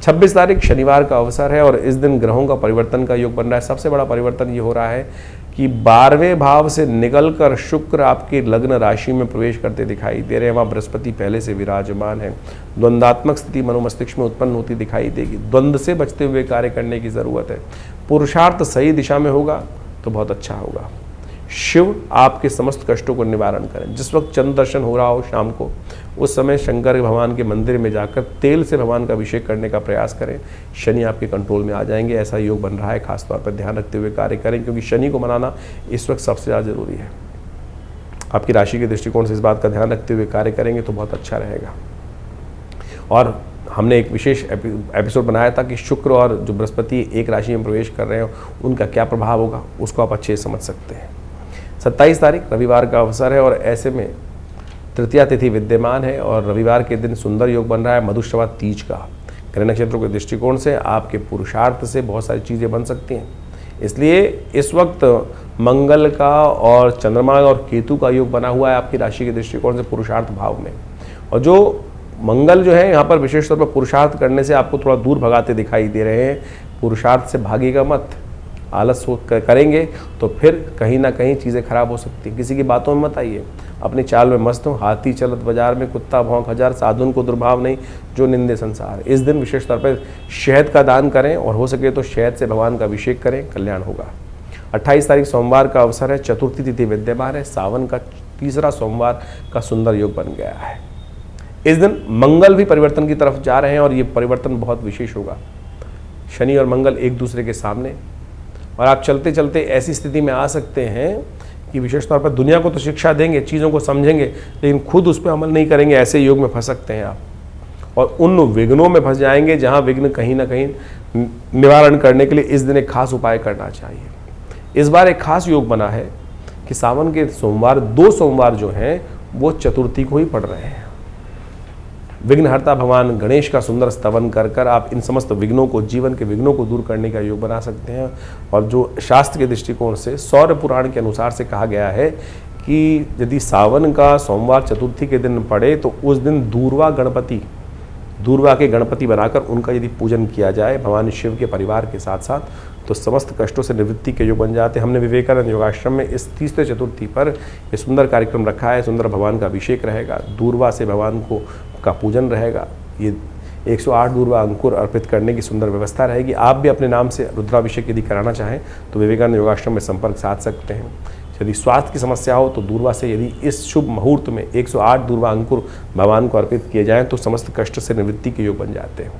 26 तारीख शनिवार का अवसर है और इस दिन ग्रहों का परिवर्तन का योग बन रहा है। सबसे बड़ा परिवर्तन ये हो रहा है कि 12वें भाव से निकलकर शुक्र आपके लग्न राशि में प्रवेश करते दिखाई दे रहे हैं। वहाँ बृहस्पति पहले से विराजमान है। द्वंद्वात्मक स्थिति मनोमस्तिष्क में उत्पन्न होती दिखाई देगी। द्वंद्व से बचते हुए कार्य करने की ज़रूरत है। पुरुषार्थ सही दिशा में होगा तो बहुत अच्छा होगा। शिव आपके समस्त कष्टों को निवारण करें। जिस वक्त चंद्र दर्शन हो रहा हो शाम को, उस समय शंकर भगवान के मंदिर में जाकर तेल से भगवान का अभिषेक करने का प्रयास करें। शनि आपके कंट्रोल में आ जाएंगे। ऐसा योग बन रहा है, खासतौर पर ध्यान रखते हुए कार्य करें, क्योंकि शनि को मनाना इस वक्त सबसे ज़्यादा जरूरी है। आपकी राशि के दृष्टिकोण से इस बात का ध्यान रखते हुए कार्य करेंगे तो बहुत अच्छा रहेगा। और हमने एक विशेष एपिसोड बनाया था कि शुक्र और जो बृहस्पति एक राशि में प्रवेश कर रहे हैं उनका क्या प्रभाव होगा, उसको आप अच्छे से समझ सकते हैं। 27 तारीख रविवार का अवसर है और ऐसे में तृतीया तिथि विद्यमान है और रविवार के दिन सुंदर योग बन रहा है मधुश्रवा तीज का। ग्रह नक्षत्रों के दृष्टिकोण से आपके पुरुषार्थ से बहुत सारी चीज़ें बन सकती हैं। इसलिए इस वक्त मंगल का और चंद्रमा और केतु का योग बना हुआ है आपकी राशि के दृष्टिकोण से पुरुषार्थ भाव में। और जो मंगल जो है यहाँ पर विशेष तौर पर पुरुषार्थ करने से आपको थोड़ा दूर भगाते दिखाई दे रहे हैं। पुरुषार्थ से भागेगा मत, आलस करेंगे तो फिर कहीं ना कहीं चीज़ें खराब हो सकती हैं। किसी की बातों में मत आइए, अपनी चाल में मस्त हो। हाथी चलत बाजार में कुत्ता भौंक हजार, साधुन को दुर्भाव नहीं जो निंदे संसार। इस दिन विशेष तौर पर शहद का दान करें और हो सके तो शहद से भगवान का अभिषेक करें, कल्याण होगा। 28 तारीख सोमवार का अवसर है, चतुर्थी तिथि विद्यमान है। सावन का तीसरा सोमवार का सुंदर योग बन गया है। इस दिन मंगल भी परिवर्तन की तरफ जा रहे हैं और ये परिवर्तन बहुत विशेष होगा। शनि और मंगल एक दूसरे के सामने, और आप चलते चलते ऐसी स्थिति में आ सकते हैं कि विशेष तौर पर दुनिया को तो शिक्षा देंगे, चीज़ों को समझेंगे, लेकिन खुद उस पर अमल नहीं करेंगे। ऐसे योग में फंस सकते हैं आप और उन विघ्नों में फंस जाएंगे जहां विघ्न कहीं ना कहीं निवारण करने के लिए इस दिन एक खास उपाय करना चाहिए। इस बार एक खास योग बना है कि सावन के सोमवार, 2 सोमवार जो हैं वो चतुर्थी को ही पड़ रहे हैं। विघ्नहर्ता भगवान गणेश का सुंदर स्तवन कर कर आप इन समस्त विघ्नों को, जीवन के विघ्नों को दूर करने का योग बना सकते हैं। और जो शास्त्र के दृष्टिकोण से सौर पुराण के अनुसार से कहा गया है कि यदि सावन का सोमवार चतुर्थी के दिन पड़े तो उस दिन दूरवा के गणपति बनाकर उनका यदि पूजन किया जाए भगवान शिव के परिवार के साथ साथ, तो समस्त कष्टों से निवृत्ति के योग बन जाते हैं। हमने विवेकानंद योगाश्रम में इस तीसरे चतुर्थी पर ये सुंदर कार्यक्रम रखा है। सुंदर भगवान का अभिषेक रहेगा, दूरवा से भगवान का पूजन रहेगा। ये 108 दूरवा अंकुर अर्पित करने की सुंदर व्यवस्था रहेगी। आप भी अपने नाम से रुद्राभिषेक यदि कराना चाहें तो विवेकानंद योगाश्रम में संपर्क साध सकते हैं। यदि स्वास्थ्य की समस्या हो तो दूरवा से यदि इस शुभ मुहूर्त में 108 दूरवा अंकुर भगवान को अर्पित किए जाएं तो समस्त कष्ट से निवृत्ति के योग बन जाते हैं।